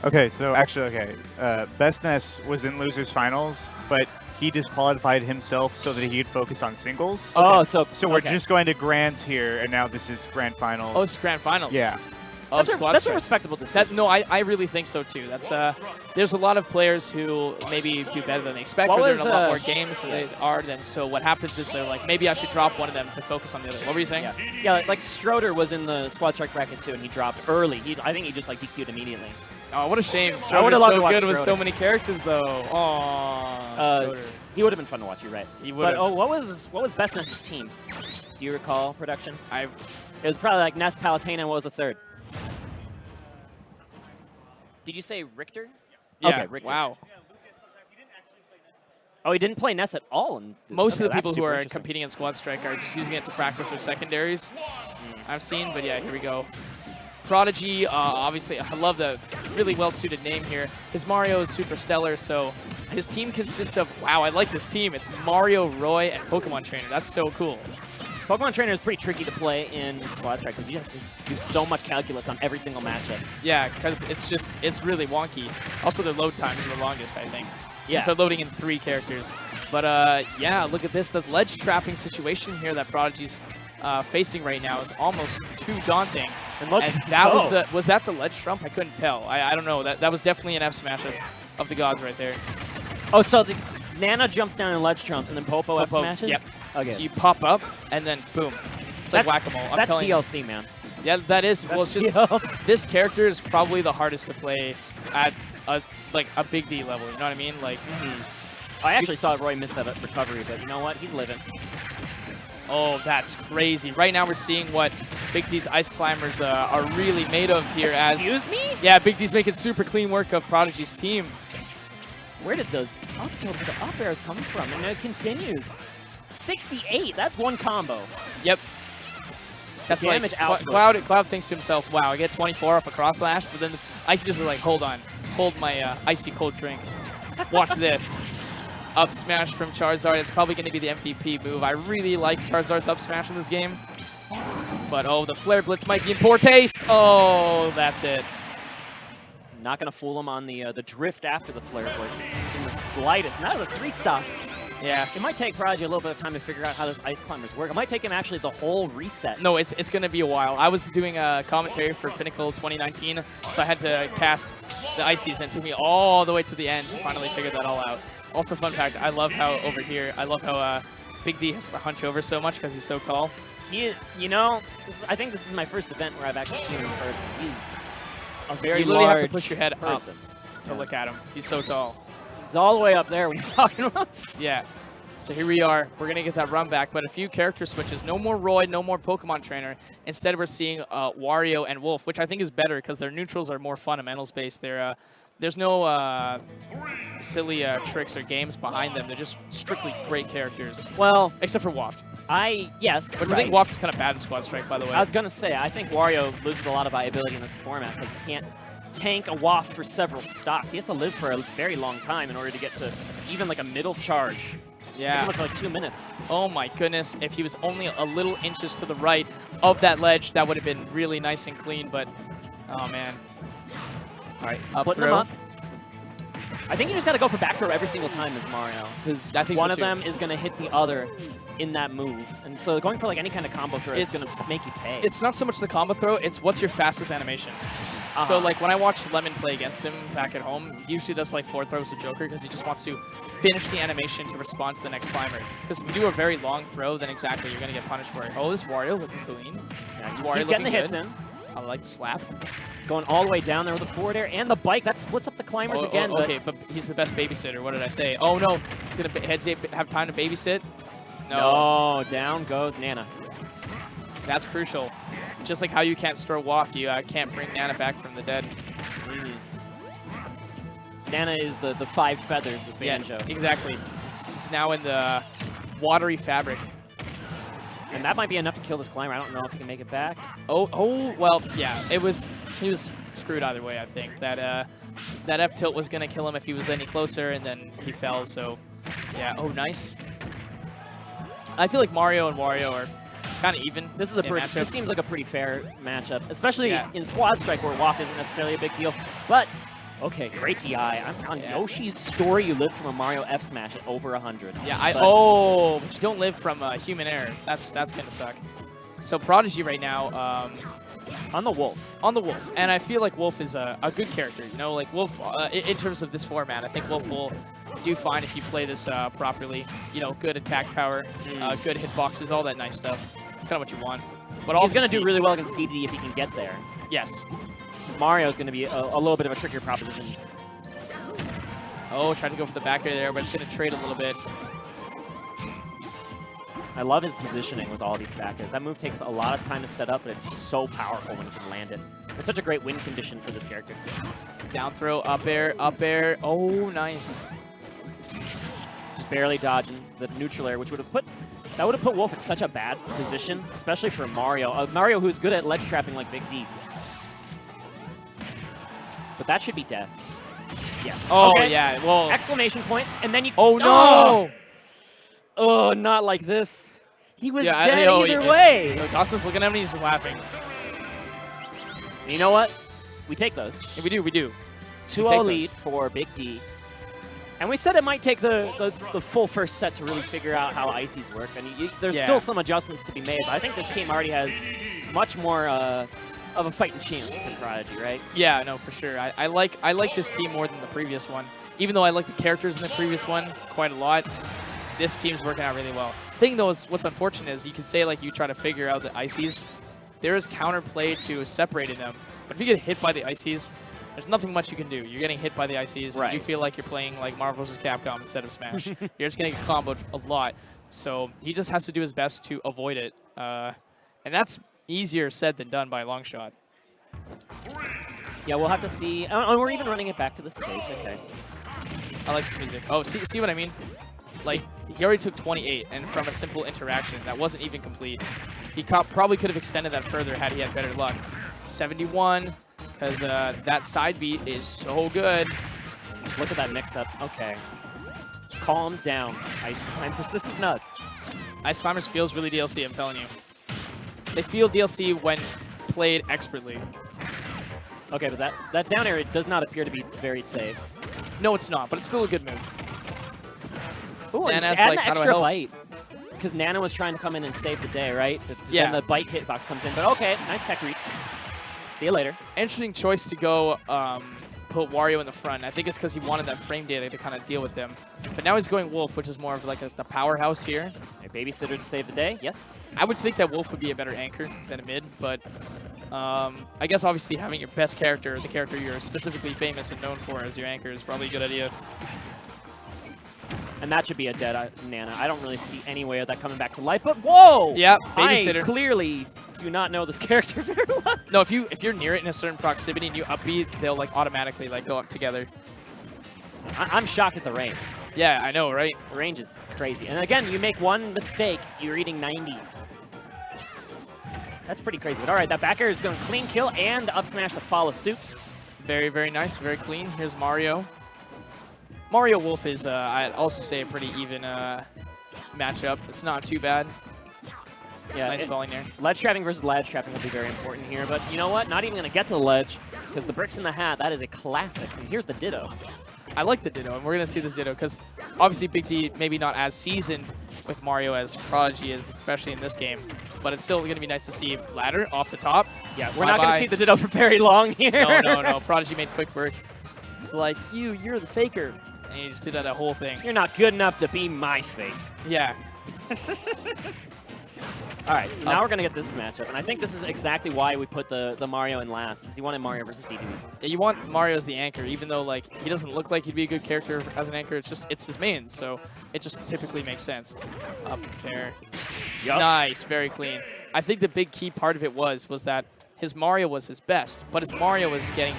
Okay, so actually, Best Ness was in losers finals, but he disqualified himself so that he could focus on singles. Oh, So we're just going to grands here, and now this is grand finals. Oh, it's grand finals. Yeah. That's a respectable decision. No, I really think so too. That's there's a lot of players who maybe do better than they expect, or they're in a lot more games than they are. Then so what happens is they're like, maybe I should drop one of them to focus on the other. What were you saying? Yeah, like Stroder was in the squad strike bracket too, and he dropped early. I think he just like DQ'd immediately. Oh, what a shame. I would have loved to watch good with Stroder. so many characters though. Oh, he would have been fun to watch. You're right. He would. But what was Best Ness's team? Do you recall production? It was probably like Ness, Palutena, and what was the third? Did you say Richter? Yeah. Okay, Richter. Wow. Oh, he didn't play Ness at all. Most of the people who are competing in Squad Strike are just using it to practice their secondaries. I've seen, but yeah, here we go. Prodigy, obviously, I love the really well-suited name here. His Mario is super stellar, so his team consists of, wow, I like this team. It's Mario, Roy, and Pokemon Trainer. That's so cool. Pokemon Trainer is pretty tricky to play in Squad Strike because you have to do so much calculus on every single matchup. Yeah, because it's really wonky. Also, the load times are the longest, I think. Yeah. So loading in 3 characters. But yeah, look at this. The ledge trapping situation here that Prodigy's facing right now is almost too daunting. And that was that the ledge trump? I couldn't tell. I don't know. That was definitely an F smash of the gods right there. Oh, so the Nana jumps down and ledge trumps, and then Popo F smashes? Yep. Okay. So you pop up, and then boom. It's like whack-a-mole. That's DLC, man. Yeah, that is. Well, it's just this character is probably the hardest to play at a big D level. You know what I mean? Like, I actually thought Roy missed that recovery, but you know what? He's living. Oh, that's crazy. Right now we're seeing what Big D's Ice Climbers are really made of here. Excuse me? Yeah, Big D's making super clean work of Prodigy's team. Where did those up tilts to up airs come from? And it continues. 68, that's one combo. Yep. That's damage like Cloud thinks to himself, wow, I get 24 off a cross slash, but then the Ices are like, hold on, hold my icy cold drink. Watch this. Up smash from Charizard. It's probably going to be the MVP move. I really like Charizard's up smash in this game. But oh, the Flare Blitz might be in poor taste. Oh, that's it. Not going to fool him on the drift after the Flare Blitz in the slightest. Not a 3-stop. Yeah. It might take Prodigy a little bit of time to figure out how this Ice Climbers work. It might take him actually the whole reset. No, it's going to be a while. I was doing a commentary for Pinnacle 2019, so I had to cast the Ices, and it took me all the way to the end to finally figure that all out. Also, fun fact, I love how over here, Big D has to hunch over so much because he's so tall. You know, I think this is my first event where I've actually seen him in person. He's a very You literally large have to push your head person up to look at him. He's so tall. He's all the way up there when you're talking about. Yeah. So here we are. We're going to get that run back, but a few character switches. No more Roy, no more Pokemon Trainer. Instead, we're seeing Wario and Wolf, which I think is better because their neutrals are more fundamentals-based. There's no silly tricks or games behind them. They're just strictly great characters. Well, except for Waft. Yes. But I think Waft is kind of bad in Squad Strike, by the way. I was going to say, I think Wario loses a lot of viability in this format because he can't tank a Waft for several stocks. He has to live for a very long time in order to get to even like a middle charge. Yeah. For like 2 minutes. Oh my goodness. If he was only a little inches to the right of that ledge, that would have been really nice and clean, but oh man. All right, splitting them up. I think you just got to go for back throw every single time as Mario, because one of them is going to hit the other in that move. And so going for like any kind of combo throw is going to make you pay. It's not so much the combo throw, it's what's your fastest animation. So like when I watched Lemon play against him back at home, he usually does like 4 throws to Joker because he just wants to finish the animation to respond to the next climber. Because if you do a very long throw, then exactly you're going to get punished for it. Oh, this Wario looking clean. Yeah, he's getting the hits in. I like the slap. Going all the way down there with the forward air and the bike. That splits up the climbers again. Okay, but he's the best babysitter. What did I say? Oh, no. He's going to have time to babysit? No, down goes Nana. That's crucial. Just like how you can't store Waft, you can't bring Nana back from the dead. Nana is the 5 feathers of Banjo. Yeah, exactly. She's now in the watery fabric. And that might be enough to kill this climber. I don't know if he can make it back. Oh, well, yeah. He was screwed either way, I think. That F tilt was going to kill him if he was any closer, and then he fell, so yeah. Oh, nice. I feel like Mario and Wario are kind of even. This seems like a pretty fair matchup, especially in Squad Strike where Waft isn't necessarily a big deal. But Okay, great DI. I'm on Yoshi's story. You lived from a Mario F smash at over 100. Yeah, but you don't live from human error. That's gonna suck. So Prodigy right now, on the Wolf. On the Wolf, and I feel like Wolf is a good character. You know, like Wolf in terms of this format, I think Wolf will do fine if you play this properly. You know, good attack power, good hitboxes, all that nice stuff. It's kind of what you want. But he's going to do really well against DDD if he can get there. Yes. Mario's going to be a little bit of a trickier proposition. Oh, tried to go for the back air there, but it's going to trade a little bit. I love his positioning with all these back airs. That move takes a lot of time to set up, but it's so powerful when you can land it. It's such a great win condition for this character. Down throw, up air, up air. Oh, nice. Just barely dodging the neutral air, which would have put Wolf in such a bad position, especially for Mario. Mario who's good at ledge trapping like Big D. But that should be death. Yes. Oh, okay. yeah. Well, exclamation point, and then you... Oh, no! Oh, not like this. He was dead either yeah. way. Goss's looking at him and he's just laughing. And you know what? We take those. Yeah, we do. 2-0 lead for Big D. And we said it might take the full first set to really figure out how ices work. And there's still some adjustments to be made, but I think this team already has much more of a fighting chance than Prodigy, right? Yeah, no, for sure. I like this team more than the previous one. Even though I like the characters in the previous one quite a lot, this team's working out really well. Thing though is, what's unfortunate is you could say like you try to figure out the ices. There is counterplay to separating them, but if you get hit by the ices, there's nothing much you can do. You're getting hit by the ices, and you feel like you're playing like Marvel vs. Capcom instead of Smash. You're just getting comboed a lot. So he just has to do his best to avoid it, and that's easier said than done by a long shot. Yeah, we'll have to see. Oh, we're even running it back to the stage. Okay. I like this music. Oh, see what I mean? Like, he already took 28, and from a simple interaction, that wasn't even complete. He probably could have extended that further had he had better luck. 71, because that side beat is so good. Just look at that mix-up. Okay. Calm down, Ice Climbers. This is nuts. Ice Climbers feels really DLC, I'm telling you. They feel DLC when played expertly. Okay, but that down air does not appear to be very safe. No, it's not, but it's still a good move. Ooh, and add like, an extra bite. Because Nana was trying to come in and save the day, right? Yeah. And the bite hitbox comes in. But okay, nice tech read. See you later. Interesting choice to go put Wario in the front. I think it's because he wanted that frame data to kind of deal with them. But now he's going Wolf, which is more of like the powerhouse here. A babysitter to save the day, yes. I would think that Wolf would be a better anchor than a mid, but I guess obviously having your best character, the character you're specifically famous and known for as your anchor is probably a good idea. And that should be a dead Nana. I don't really see any way of that coming back to life, but whoa! Yeah, babysitter. I clearly do not know this character very well. No, if you're near it in a certain proximity and you upbeat, they'll like automatically like go up together. I'm shocked at the range. Yeah, I know, right? The range is crazy. And again, you make one mistake, you're eating 90. That's pretty crazy. But all right, that back air is going to clean kill and up smash to follow suit. Very, very nice, very clean. Here's Mario. Mario Wolf is, I'd also say, a pretty even matchup. It's not too bad. Yeah, nice falling there. Ledge trapping versus ledge trapping will be very important here. But you know what? Not even going to get to the ledge because the bricks in the hat, that is a classic. And here's the Ditto. I like the Ditto, and we're going to see this Ditto because obviously Big D maybe not as seasoned with Mario as Prodigy is, especially in this game. But it's still going to be nice to see ladder off the top. Yeah, we're not going to see the Ditto for very long here. No. Prodigy made quick work. It's like, you're the faker. And you just did that whole thing. You're not good enough to be my fake. Yeah. All right, so now we're going to get this matchup. And I think this is exactly why we put the Mario in last, because you wanted Mario versus DDD. Yeah, you want Mario as the anchor, even though like he doesn't look like he'd be a good character as an anchor. It's his main, so it just typically makes sense. Up there. Yep. Nice, very clean. I think the big key part of it was that his Mario was his best, but his Mario was getting,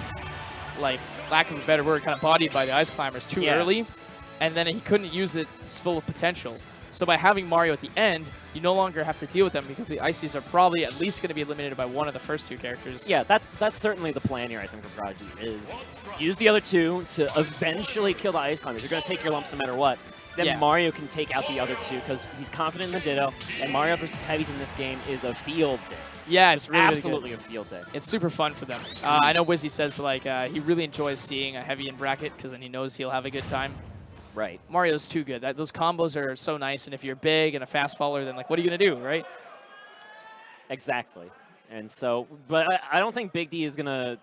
like, lack of a better word, kind of bodied by the Ice Climbers too early, and then he couldn't use its full potential. So by having Mario at the end, you no longer have to deal with them because the Ices are probably at least going to be eliminated by one of the first two characters. Yeah, that's certainly the plan here, I think, for Prodigy, is use the other two to eventually kill the Ice Climbers. You're going to take your lumps no matter what. Then Mario can take out the other two because he's confident in the Ditto, and Mario versus Heavies in this game is a field day. Yeah, it's really, absolutely really a field day. It's super fun for them. I know Wizzy says like he really enjoys seeing a heavy in bracket because then he knows he'll have a good time. Right. Mario's too good. Those combos are so nice, and if you're big and a fast follower, then like, what are you gonna do, right? Exactly. And so, but I don't think Big D is gonna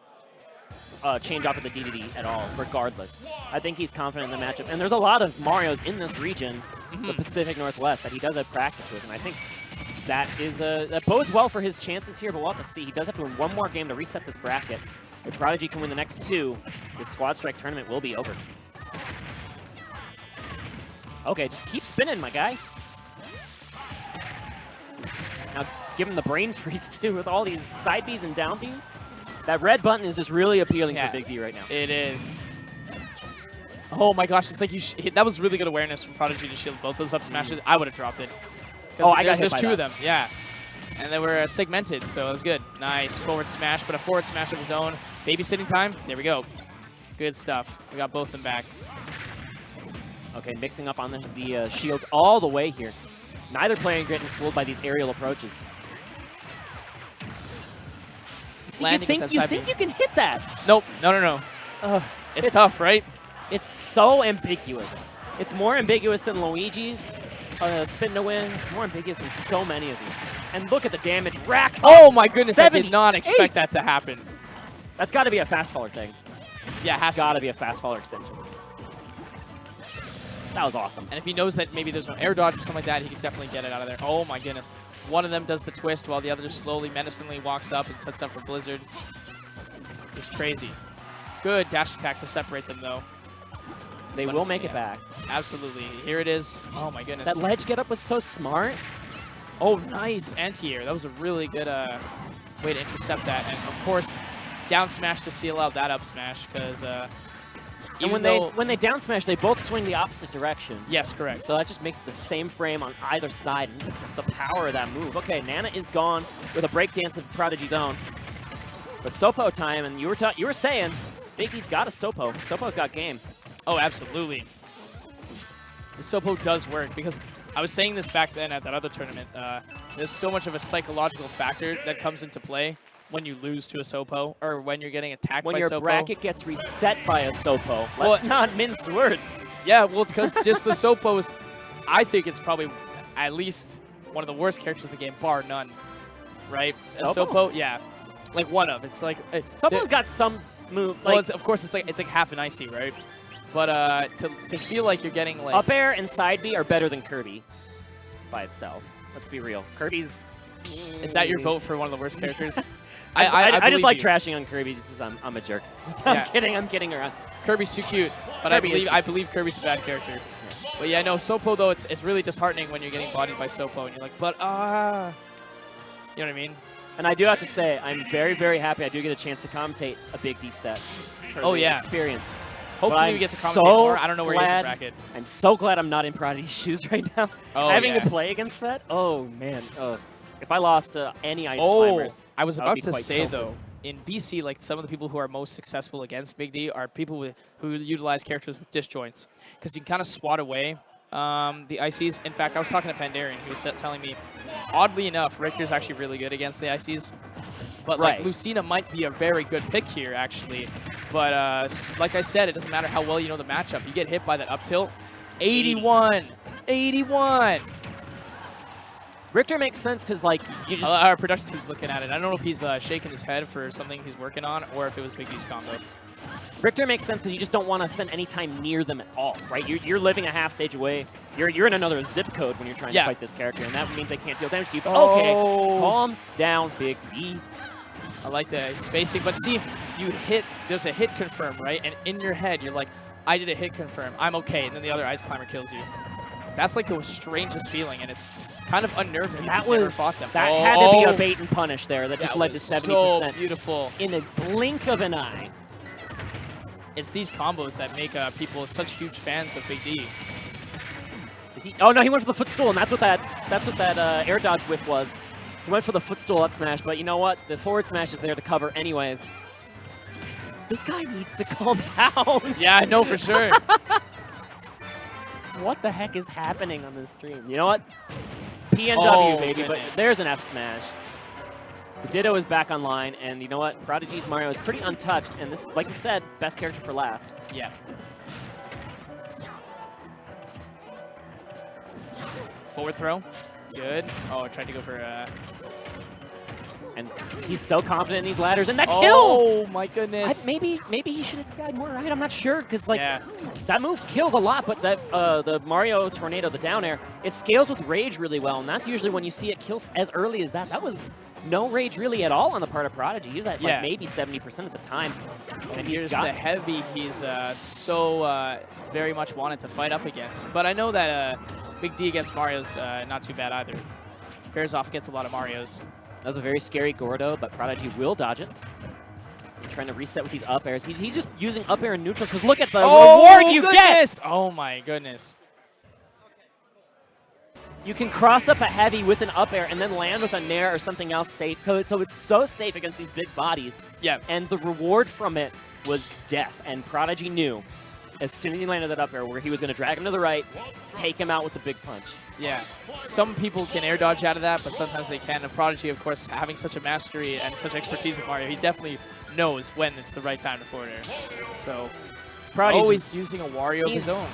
change off of the DDD at all, regardless. I think he's confident in the matchup. And there's a lot of Marios in this region, the Pacific Northwest, that he does have practice with. And I think that is that bodes well for his chances here, but we'll have to see. He does have to win one more game to reset this bracket. If Prodigy can win the next 2, the Squad Strike tournament will be over. Okay, just keep spinning, my guy. Now, give him the brain freeze, too, with all these side Bs and down Bs. That red button is just really appealing for Big D right now. It is. Oh my gosh, it's like that was really good awareness from Prodigy to shield both those up smashes. I would have dropped it. Oh, I got hit there's by 2 that. of them, yeah. And they were segmented, so it was good. Nice forward smash, but a forward smash of his own. Babysitting time. There we go. Good stuff. We got both of them back. Okay, mixing up on the shields all the way here. Neither player getting fooled by these aerial approaches. See, you think you can hit that? Nope. No. It's tough, right? It's so ambiguous. It's more ambiguous than Luigi's spin to win. It's more ambiguous than so many of these. And look at the damage rack. Oh my goodness, I did not expect that to happen. That's got to be a fast faller thing. Yeah, it has got to be a fast faller extension. That was awesome. And if he knows that maybe there's no air dodge or something like that, he can definitely get it out of there. Oh my goodness. One of them does the twist while the other slowly, menacingly walks up and sets up for Blizzard. It's crazy. Good dash attack to separate them, though. They will make it back. Absolutely. Here it is. Oh my goodness. That ledge get up was so smart. Oh, nice anti-air. That was a really good way to intercept that. And of course, down smash to seal out that up smash because and when they down smash, they both swing the opposite direction. Yes, correct. So that just makes the same frame on either side. And the power of that move. Okay, Nana is gone with a breakdance of Prodigy's own. But Sopo time, and you were saying Big D's got a Sopo. Sopo's got game. Oh, absolutely. The Sopo does work because I was saying this back then at that other tournament. There's so much of a psychological factor that comes into play when you lose to a Sopo or when you're getting attacked by Sopo. When your bracket gets reset by a Sopo. Let's not mince words. Yeah, well, it's because just the Sopos, I think it's probably at least one of the worst characters in the game, bar none. Right? Sopo, yeah. Like one of. It's like Sopo's got some move. Well, of course, it's like half an icy, right? But to feel like you're getting like up air and side B are better than Kirby by itself. Let's be real. Kirby's. Is that your vote for one of the worst characters? I just like trashing on Kirby because I'm a jerk. I'm kidding around. Kirby's too cute, but I believe Kirby's a bad character. Yeah. But yeah, no, Sopo though it's really disheartening when you're getting bodied by Sopo and you're like, but you know what I mean? And I do have to say, I'm very, very happy I do get a chance to commentate a Big D set. For the experience. Hopefully we get to commentate more. I don't know where he is in bracket. I'm so glad I'm not in Prodigy's shoes right now. Oh, Having to play against that? Oh, man. If I lost to any ice climbers, I was about to say, though, in BC, like some of the people who are most successful against Big D are people who utilize characters with disjoints. Because you can kind of swat away the ices. In fact, I was talking to Pandarian. He was telling me, oddly enough, Richter's actually really good against the ices. But like Lucina might be a very good pick here, actually. But like I said, it doesn't matter how well you know the matchup. You get hit by that up tilt. 81! 81! Richter makes sense because, like, you just... Our production team's looking at it. I don't know if he's shaking his head for something he's working on or if it was Big D's combo. Richter makes sense because you just don't want to spend any time near them at all, right? You're living a half stage away. You're in another zip code when you're trying to fight this character, and that means they can't deal damage to you. Okay, calm down, Big D. I like the spacing, but see, you hit, there's a hit confirm, right? And in your head, you're like, I did a hit confirm, I'm okay, and then the other ice climber kills you. That's like the strangest feeling, and it's kind of unnerving. That never fought them. That had to be a bait and punish there. That just led to 70%. So beautiful. In a blink of an eye. It's these combos that make people such huge fans of Big D. Is he? Oh no, he went for the footstool, and that's what that air dodge whiff was. He went for the footstool up smash, but you know what? The forward smash is there to cover anyways. This guy needs to calm down. Yeah, I know for sure. What the heck is happening on this stream? You know what? PNW, baby, goodness. but there's an F smash. The Ditto is back online, and you know what? Prodigy's Mario is pretty untouched, and this, like you said, best character for last. Yeah. Forward throw. Good. Oh, I tried to go for And he's so confident in these ladders, and that kill! Oh my goodness. Maybe he should have tried more right. I'm not sure, because like Yeah. that move kills a lot, but that the Mario Tornado, the down air, it scales with rage really well, and that's usually when you see it kills as early as that. That was no rage really at all on the part of Prodigy. He was at like maybe 70% at the time. And here's the heavy he's so very much wanted to fight up against. But I know that Big D against Mario's not too bad either. Fares off against a lot of Marios. That was a very scary Gordo, but Prodigy will dodge it. And trying to reset with these up airs. He's just using up air and neutral, because look at the reward you get! Oh my goodness. You can cross up a heavy with an up air and then land with a nair or something else safe. So it's so safe against these big bodies. Yeah. And the reward from it was death. And Prodigy knew as soon as he landed that up air where he was going to drag him to the right, take him out with the big punch. Yeah. Some people can air dodge out of that, but sometimes they can. And Prodigy, of course, having such a mastery and such expertise with Mario, he definitely knows when it's the right time to forward air. So Prodigy's always using a Wario of his own.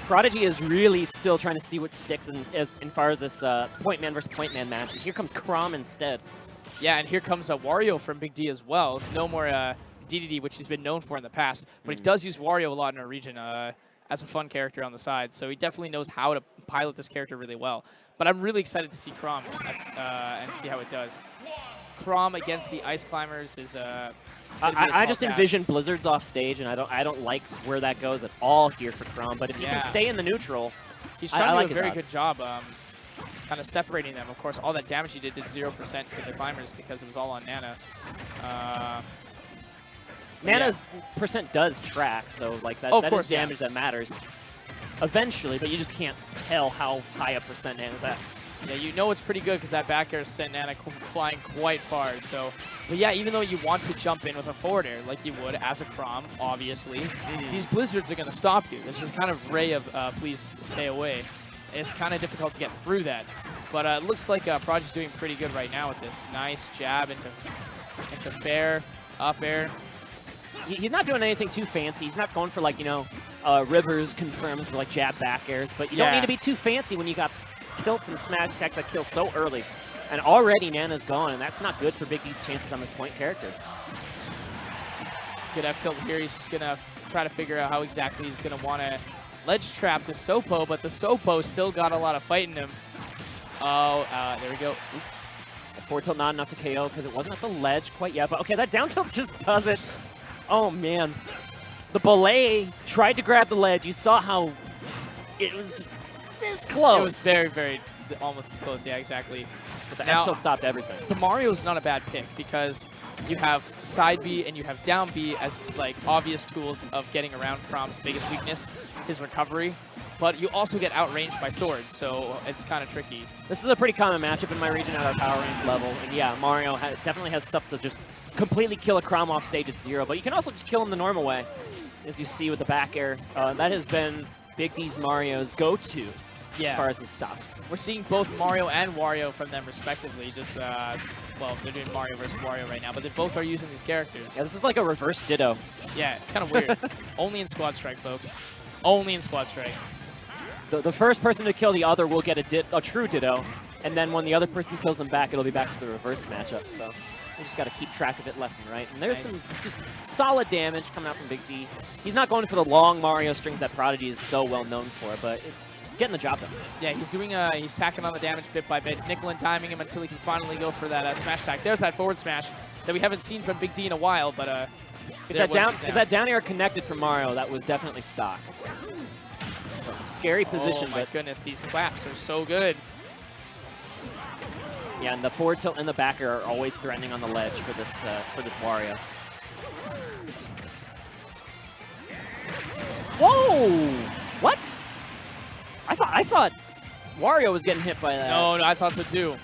Prodigy is really still trying to see what sticks in far as this point man versus point man match. And here comes Crom instead. Yeah, and here comes a Wario from Big D as well. No more DDD, which he's been known for in the past, but he does use Wario a lot in our region as a fun character on the side. So he definitely knows how to pilot this character really well. But I'm really excited to see Crom and see how it does. Crom against the Ice Climbers is I just envision blizzards off stage, and I don't like where that goes at all here for Crom. But if he can stay in the neutral, he's trying to do a very good job kind of separating them. Of course, all that damage he did 0% to the climbers because it was all on Nana. Nana's percent does track, so like that is damage that matters eventually, but you just can't tell how high a percent Nana's at. Yeah, you know it's pretty good because that back air sent Nana flying quite far. So, but yeah, even though you want to jump in with a forward air like you would as a Crom, obviously, these blizzards are going to stop you. This is kind of ray of please stay away. It's kind of difficult to get through that. But it looks like Prodigy's doing pretty good right now with this. Nice jab into fair, up air. He's not doing anything too fancy. He's not going for like, you know, Rivers confirms for like jab back airs, but you don't need to be too fancy when you got tilts and smash attacks that kill so early. And already Nana's gone, and that's not good for Big D's chances on this point character. Good F tilt here. He's just going to try to figure out how exactly he's going to want to ledge trap the Sopo, but the Sopo still got a lot of fight in him. Oh, there we go. Oop. The forward tilt not enough to KO because it wasn't at the ledge quite yet, but okay, that down tilt just does it. Oh, man. The Belay tried to grab the ledge. You saw how it was just this close. It was very, very almost as close. Yeah, exactly. But the F tilt stopped everything. The Mario's not a bad pick because you have side B and you have down B as like obvious tools of getting around Crom's biggest weakness, his recovery. But you also get outranged by swords, so it's kind of tricky. This is a pretty common matchup in my region at our power range level. And yeah, Mario definitely has stuff to just completely kill a Crom off stage at 0, but you can also just kill him the normal way, as you see with the back air. That has been Big D's Mario's go-to as far as the stops. We're seeing both Mario and Wario from them respectively. Just, well, they're doing Mario versus Wario right now, but they both are using these characters. Yeah, this is like a reverse Ditto. Yeah, it's kind of weird. Only in Squad Strike, folks. Only in Squad Strike. The first person to kill the other will get a true Ditto, and then when the other person kills them back, it'll be back to the reverse matchup. So we just got to keep track of it left and right. And there's some just solid damage coming out from Big D. He's not going for the long Mario strings that Prodigy is so well known for, but getting the job done. Yeah, he's doing he's tacking on the damage bit by bit, nickel and diming him until he can finally go for that smash attack. There's that forward smash that we haven't seen from Big D in a while, but if that down air connected from Mario, that was definitely stock. So, scary position. Oh my goodness, these claps are so good. Yeah, and the forward tilt and the backer are always threatening on the ledge for this Wario. Whoa! What? I thought Wario was getting hit by that. No, I thought so too.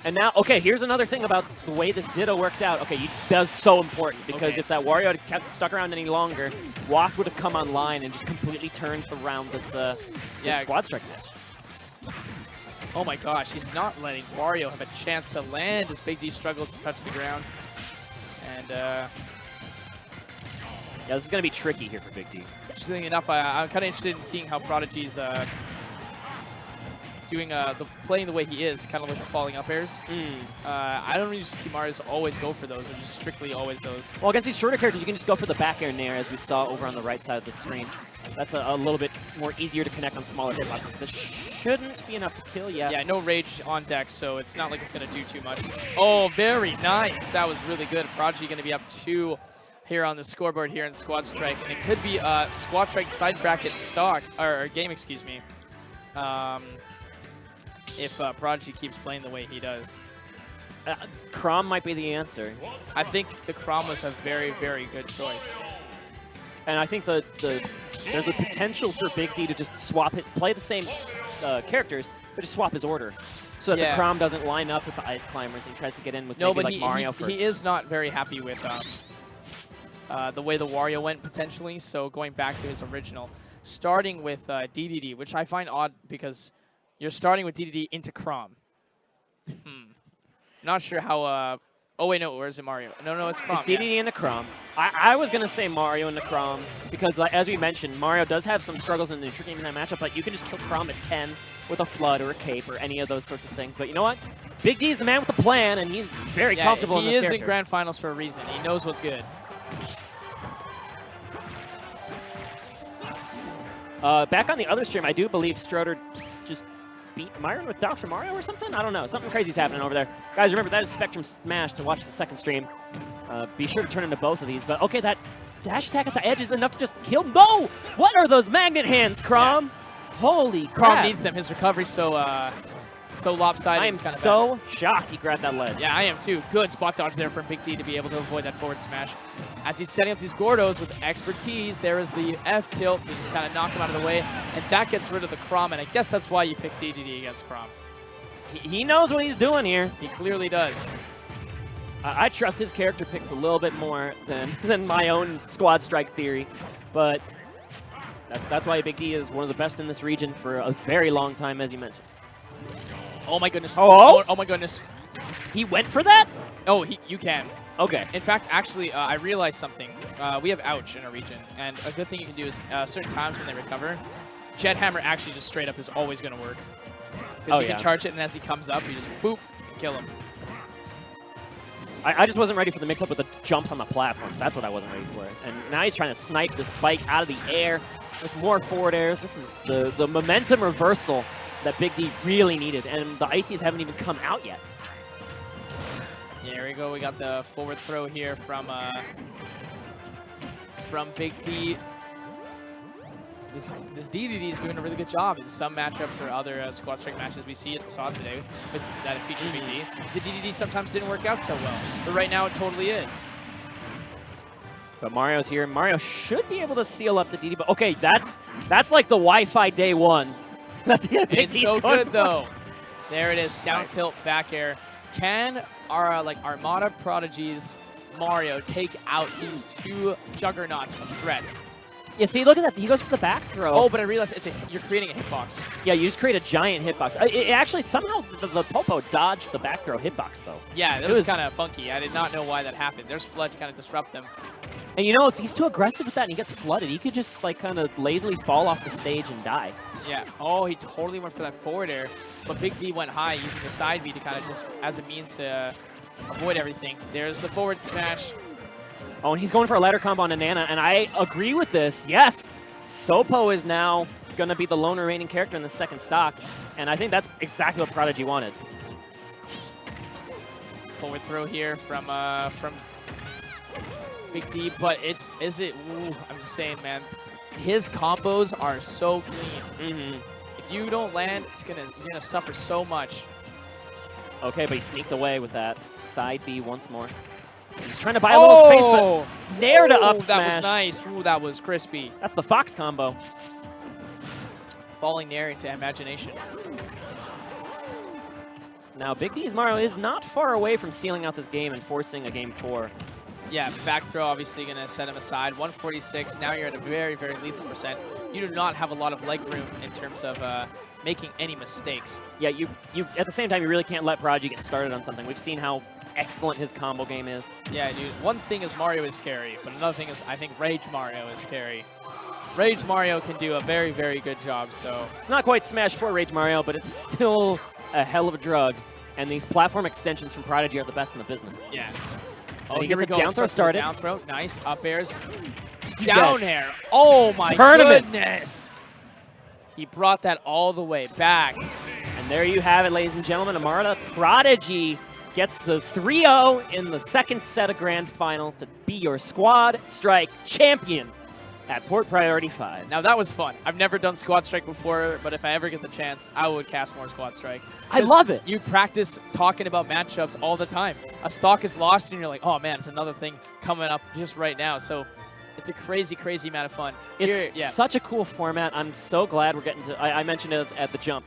And now, okay, here's another thing about the way this Ditto worked out. Okay, that's so important because if that Wario had kept stuck around any longer, Waft would have come online and just completely turned around this, this Squad Strike match. Oh my gosh, he's not letting Wario have a chance to land as Big D struggles to touch the ground. And yeah, this is going to be tricky here for Big D. interestingly enough, I'm kind of interested in seeing how Prodigy's doing playing the way he is, kind of like the falling up airs. I don't usually see Mario's always go for those, or just strictly always those. Well, against these shorter characters, you can just go for the back air nair, as we saw over on the right side of the screen. That's a little bit more easier to connect on smaller hitboxes. This shouldn't be enough to kill yet. Yeah, no rage on deck, so it's not like it's going to do too much. Oh, very nice. That was really good. Prodigy going to be up 2 here on the scoreboard here in Squad Strike, and it could be Squad Strike side bracket stock, or game, excuse me, if Prodigy keeps playing the way he does. Crom might be the answer. I think the Crom was a very, very good choice. And I think there's a potential for Big D to just swap it, play the same characters, but just swap his order. So that the Crom doesn't line up with the Ice Climbers and tries to get in with maybe like Mario first. He is not very happy with the way the Wario went potentially, so going back to his original. Starting with DDD, which I find odd because you're starting with DDD into Crom. Not sure how... oh, wait, no, where's it Mario? No, it's Crom. It's DDD into Crom. I was going to say Mario into Crom because, as we mentioned, Mario does have some struggles in the neutral game in that matchup, but you can just kill Crom at 10 with a Flood or a Cape or any of those sorts of things. But you know what? Big D's the man with the plan, and he's very comfortable in this character. He is in Grand Finals for a reason. He knows what's good. Back on the other stream, I do believe Stroder just beat Myron with Dr. Mario or something? I don't know. Something crazy's happening over there. Guys, remember, that is Spectrum Smash to watch the second stream. Be sure to turn into both of these. But, okay, that dash attack at the edge is enough to just kill. No! What are those magnet hands, Crom? Yeah. Holy crap. Crom needs them. His recovery's so lopsided. I am so shocked he grabbed that ledge. Yeah, I am too. Good spot dodge there from Big D to be able to avoid that forward smash. As he's setting up these Gordos with expertise, there is the F tilt to just kind of knock him out of the way, and that gets rid of the Crom, and I guess that's why you pick DDD against Crom. He knows what he's doing here. He clearly does. I trust his character picks a little bit more than my own Squad Strike theory, but that's why Big D is one of the best in this region for a very long time, as you mentioned. Oh my goodness. Oh my goodness. He went for that? Oh, you can. Okay. In fact, actually, I realized something. We have Ouch in our region, and a good thing you can do is certain times when they recover, Jet Hammer actually just straight up is always going to work. Because you can charge it, and as he comes up, you just boop, and kill him. I just wasn't ready for the mix-up with the jumps on the platforms. That's what I wasn't ready for. And now he's trying to snipe this bike out of the air with more forward airs. This is the momentum reversal that Big D really needed, and the Icies haven't even come out yet. There we go. We got the forward throw here from Big D. This DDD is doing a really good job in some matchups or other Squad Strike matches we saw today with that it featured Big D. The DDD sometimes didn't work out so well, but right now it totally is. But Mario's here. Mario should be able to seal up the DD, but okay, that's like the Wi-Fi day one. It's so good though. There it is, down tilt back air. Can our Armada Prodigy's Mario take out these two juggernauts of threats? Yeah, see, look at that. He goes for the back throw. Oh, but I realized you're creating a hitbox. Yeah, you just create a giant hitbox. It actually, somehow, the Popo dodged the back throw hitbox, though. Yeah, that was kind of funky. I did not know why that happened. There's Flood to kind of disrupt them. And you know, if he's too aggressive with that and he gets flooded, he could just, kind of lazily fall off the stage and die. Yeah. Oh, he totally went for that forward air. But Big D went high using the side B to kind of just, as a means to avoid everything. There's the forward smash. Oh, and he's going for a ladder combo on Nana, and I agree with this. Yes, Sopo is now going to be the lone remaining character in the second stock, and I think that's exactly what Prodigy wanted. Forward throw here from Big D, but ooh, I'm just saying, man, his combos are so clean. If you don't land, you're gonna suffer so much. Okay, but he sneaks away with that side B once more. He's trying to buy a little space, but nair to up smash. That was nice. Ooh, that was crispy. That's the Fox combo. Falling nair into imagination. Now, Big D's Mario is not far away from sealing out this game and forcing a game 4. Yeah, back throw obviously going to set him aside. 146. Now you're at a very, very lethal percent. You do not have a lot of leg room in terms of making any mistakes. Yeah, you at the same time, you really can't let Prodigy get started on something. We've seen how excellent his combo game is. Yeah, dude. One thing is Mario is scary, but another thing is I think Rage Mario is scary. Rage Mario can do a very, very good job, so... It's not quite Smash 4 Rage Mario, but it's still a hell of a drug. And these platform extensions from Prodigy are the best in the business. Yeah. Oh, he gets a down throw started. Down throw, nice. Up airs. He's down dead. air. Oh my Tournament. goodness. He brought that all the way back. And there you have it, ladies and gentlemen. Armada Prodigy gets the 3-0 in the second set of Grand Finals to be your Squad Strike champion at Port Priority 5. Now that was fun. I've never done Squad Strike before, but if I ever get the chance, I would cast more Squad Strike. I love it. You practice talking about matchups all the time. A stock is lost and you're like, oh man, it's another thing coming up just right now. So it's a crazy, crazy amount of fun. It's such a cool format. I'm so glad we're getting to, I mentioned it at the jump,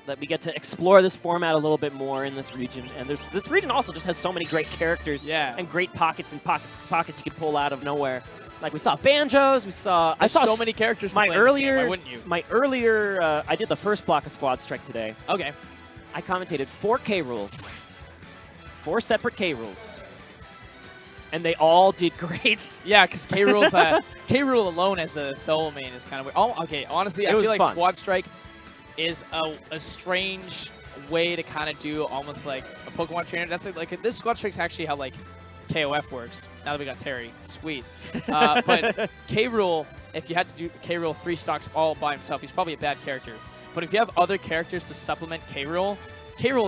that we get to explore this format a little bit more in this region. And this region also just has so many great characters and great pockets and pockets you can pull out of nowhere. Like we saw banjos, we saw. I saw so many characters. To play in this game. Why wouldn't you? My earlier, I did the first block of Squad Strike today. Okay. I commentated 4 K rules, 4 separate K rules, and they all did great. Yeah, because K rules, K rule alone as a solo main is kind of weird. Oh, okay. Honestly, I feel like fun. Squad Strike is a strange way to kind of do almost like a Pokemon trainer. That's like this Squad Strike's actually how like KOF works. Now that we got Terry, sweet. But K rule, if you had to do K rule 3 stocks all by himself, he's probably a bad character. But if you have other characters to supplement K rule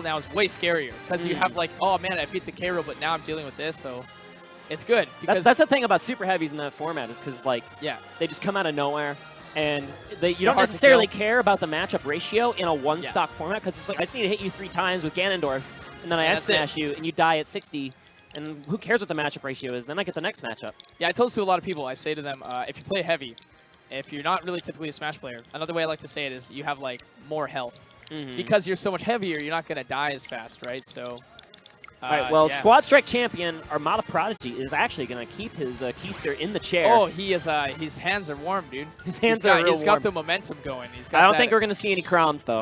now is way scarier because you have like, oh man, I beat the K rule, but now I'm dealing with this, so it's good. Because that's the thing about super heavies in that format is because like they just come out of nowhere. And you don't necessarily care about the matchup ratio in a one-stock format because it's like, I just need to hit you 3 times with Ganondorf, and then I F-smash you, and you die at 60, and who cares what the matchup ratio is? Then I get the next matchup. Yeah, I told this to a lot of people. I say to them, if you play heavy, if you're not really typically a Smash player, another way I like to say it is you have, like, more health. Because you're so much heavier, you're not going to die as fast, right? So... All right, well, Squad Strike champion Armada Prodigy is actually going to keep his keister in the chair. Oh, he is. His hands are warm, dude. His hands are real warm. He's got the momentum going. I don't think we're going to see any Croms, though.